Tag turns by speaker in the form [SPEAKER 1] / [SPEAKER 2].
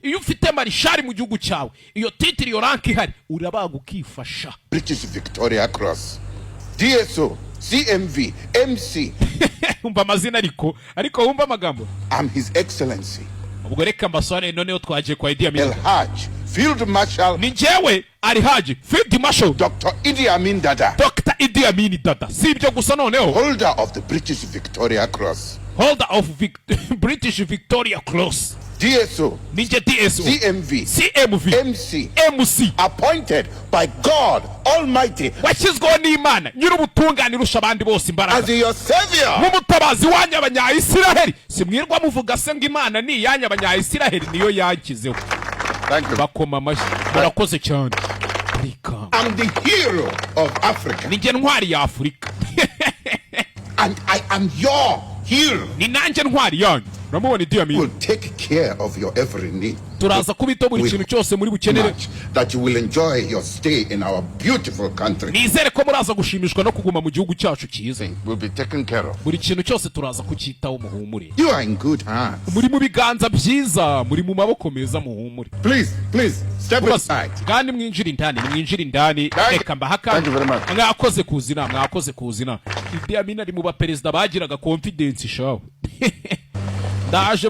[SPEAKER 1] iyo ufite Marshali mu gihugu cyawe iyo titiri yo rank ihari urabaga ukifasha.
[SPEAKER 2] British Victoria Cross, DSO, CMV, MC.
[SPEAKER 1] Umva amazina ariko wumva amagambo.
[SPEAKER 2] I'm His Excellency.
[SPEAKER 1] Ubwo reka mbasore noneho twaje kwa Idi Amini.
[SPEAKER 2] El Haj, Field Marshal.
[SPEAKER 1] Ni njyewe Ali Haji, Field Marshal.
[SPEAKER 2] Dr. Idi Amini Dada.
[SPEAKER 1] Dr. Idi Amini Dada. Si ibyo gusa noneho.
[SPEAKER 2] Holder of the British Victoria Cross.
[SPEAKER 1] Holder of British Victoria Cross.
[SPEAKER 2] DSO.
[SPEAKER 1] Ninja DSO.
[SPEAKER 2] CMV.
[SPEAKER 1] CMV.
[SPEAKER 2] MC.
[SPEAKER 1] MC.
[SPEAKER 2] Appointed by God Almighty.
[SPEAKER 1] Washyizweho n'Imana nyir'ubutungane irusha abandi bose imbaraga.
[SPEAKER 2] As your savior.
[SPEAKER 1] Nk'umutabazi wanyu abanya-Isiraheli. Simwirwa muvuga se ngo Imana ni iyanyu abanya-Isiraheli niyo yankizeho.
[SPEAKER 2] Thank you.
[SPEAKER 1] Bakoma amashyi. Murakoze cyane.
[SPEAKER 2] I'm the hero of Africa.
[SPEAKER 1] Ninjye ntwari ya Afurika.
[SPEAKER 2] And I am your hero.
[SPEAKER 1] Ni nanjye ntwari yanyu. Uramubona Idi Amini.
[SPEAKER 2] Will take care of your every need.
[SPEAKER 1] Turaza kubitaho buri kintu cyose muri bukenere.
[SPEAKER 2] That you will enjoy your stay in our beautiful country.
[SPEAKER 1] Nizere ko muraza gushimishwa no kuguma mu gihugu cyacu cyiza.
[SPEAKER 2] Will be taken care of.
[SPEAKER 1] Buri kintu cyose turaza kucyitaho muhumure.
[SPEAKER 2] You are in good hands.
[SPEAKER 1] Muri mu biganza byiza, muri mu maboko meza muhumure.
[SPEAKER 2] Please step aside.
[SPEAKER 1] Kandi mwinjira indani. Reka mbahaka.
[SPEAKER 2] Thank you very much.
[SPEAKER 1] Mwakoze kuzina. Idi Amini ari mu baperezida bagiraga confidence shawe. Ndaje